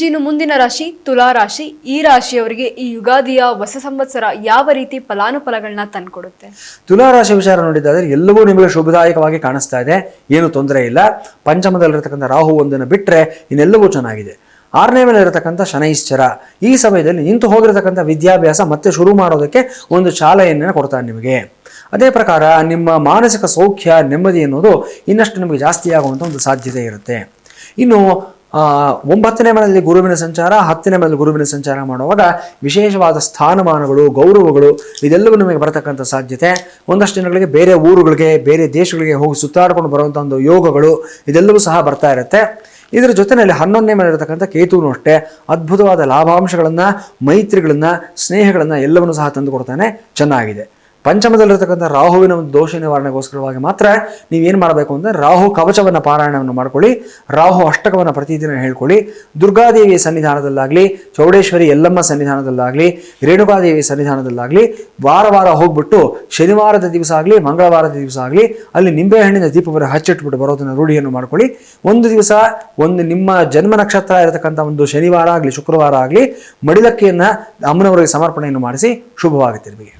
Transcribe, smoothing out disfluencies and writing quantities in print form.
ಇನ್ನು ಮುಂದಿನ ರಾಶಿ ತುಲಾ ರಾಶಿ. ಈ ರಾಶಿಯವರಿಗೆ ಈ ಯುಗಾದಿಯ ಹೊಸ ಸಂವತ್ಸರ ಯಾವ ರೀತಿ ಫಲಾನುಫಲಗಳನ್ನ ತಂದುಕೊಡುತ್ತೆ? ತುಲಾ ರಾಶಿ ವಿಚಾರ ನೋಡಿದ್ದಾದ್ರೆ ಎಲ್ಲವೂ ನಿಮಗೆ ಶುಭದಾಯಕವಾಗಿ ಕಾಣಿಸ್ತಾ ಇದೆ, ಏನು ತೊಂದರೆ ಇಲ್ಲ. ಪಂಚಮದಲ್ಲಿರತಕ್ಕಂಥ ರಾಹು ಒಂದನ್ನು ಬಿಟ್ಟರೆ ಇನ್ನೆಲ್ಲವೂ ಚೆನ್ನಾಗಿದೆ. 6ನೇ ಮೇಲೆ ಇರತಕ್ಕಂಥ ಶನೈಶ್ಚರ ಈ ಸಮಯದಲ್ಲಿ ನಿಂತು ಹೋಗಿರತಕ್ಕಂಥ ವಿದ್ಯಾಭ್ಯಾಸ ಮತ್ತೆ ಶುರು ಮಾಡೋದಕ್ಕೆ ಒಂದು ಚಾಲನೆಯನ್ನು ಕೊಡ್ತಾನೆ ನಿಮಗೆ. ಅದೇ ಪ್ರಕಾರ ನಿಮ್ಮ ಮಾನಸಿಕ ಸೌಖ್ಯ ನೆಮ್ಮದಿ ಎನ್ನುವುದು ಇನ್ನಷ್ಟು ನಿಮಗೆ ಜಾಸ್ತಿ ಆಗುವಂಥ ಒಂದು ಸಾಧ್ಯತೆ ಇರುತ್ತೆ. ಇನ್ನು 9ನೇ ಮನೆಯಲ್ಲಿ ಗುರುವಿನ ಸಂಚಾರ, 10ನೇ ಮನೆಯಲ್ಲಿ ಗುರುವಿನ ಸಂಚಾರ ಮಾಡುವಾಗ ವಿಶೇಷವಾದ ಸ್ಥಾನಮಾನಗಳು, ಗೌರವಗಳು ಇದೆಲ್ಲವೂ ನಿಮಗೆ ಬರತಕ್ಕಂಥ ಸಾಧ್ಯತೆ. ಒಂದಷ್ಟು ಜನಗಳಿಗೆ ಬೇರೆ ಊರುಗಳಿಗೆ, ಬೇರೆ ದೇಶಗಳಿಗೆ ಹೋಗಿ ಸುತ್ತಾಡ್ಕೊಂಡು ಬರುವಂಥ ಒಂದು ಯೋಗಗಳು ಇದೆಲ್ಲವೂ ಸಹ ಬರ್ತಾ ಇರುತ್ತೆ. ಇದರ ಜೊತೆಯಲ್ಲಿ 11ನೇ ಮೇಲೆ ಇರತಕ್ಕಂಥ ಕೇತುನು ಅಷ್ಟೇ ಅದ್ಭುತವಾದ ಲಾಭಾಂಶಗಳನ್ನು, ಮೈತ್ರಿಗಳನ್ನು, ಸ್ನೇಹಗಳನ್ನು ಎಲ್ಲವನ್ನೂ ಸಹ ತಂದುಕೊಡ್ತಾನೆ, ಚೆನ್ನಾಗಿದೆ. ಪಂಚಮದಲ್ಲಿರತಕ್ಕಂಥ ರಾಹುವಿನ ಒಂದು ದೋಷ ನಿವಾರಣೆಗೋಸ್ಕರವಾಗಿ ಮಾತ್ರ ನೀವೇನು ಮಾಡಬೇಕು ಅಂದರೆ ರಾಹು ಕವಚವನ್ನು ಪಾರಾಯಣವನ್ನು ಮಾಡ್ಕೊಳ್ಳಿ, ರಾಹು ಅಷ್ಟಕವನ್ನು ಪ್ರತಿದಿನ ಹೇಳ್ಕೊಳ್ಳಿ. ದುರ್ಗಾದೇವಿಯ ಸನ್ನಿಧಾನದಲ್ಲಾಗಲಿ, ಚೌಡೇಶ್ವರಿ ಯಲ್ಲಮ್ಮ ಸನ್ನಿಧಾನದಲ್ಲಾಗಲಿ, ರೇಣುಕಾದೇವಿ ಸನ್ನಿಧಾನದಲ್ಲಾಗಲಿ ವಾರ ಹೋಗ್ಬಿಟ್ಟು ಶನಿವಾರದ ದಿವಸ ಆಗಲಿ, ಮಂಗಳವಾರದ ದಿವಸ ಆಗಲಿ ಅಲ್ಲಿ ನಿಂಬೆಹಣ್ಣಿನ ದೀಪವನ್ನು ಹಚ್ಚಿಟ್ಬಿಟ್ಟು ಬರೋದನ್ನು ರೂಢಿಯನ್ನು ಮಾಡ್ಕೊಳ್ಳಿ. ಒಂದು ದಿವಸ ನಿಮ್ಮ ಜನ್ಮ ನಕ್ಷತ್ರ ಇರತಕ್ಕಂಥ ಒಂದು ಶನಿವಾರ ಆಗಲಿ, ಶುಕ್ರವಾರ ಆಗಲಿ ಮಡಿಲಕ್ಕಿಯನ್ನು ಅಮ್ಮನವರಿಗೆ ಸಮರ್ಪಣೆಯನ್ನು ಮಾಡಿಸಿ ಶುಭವಾಗುತ್ತೆ ನಿಮಗೆ.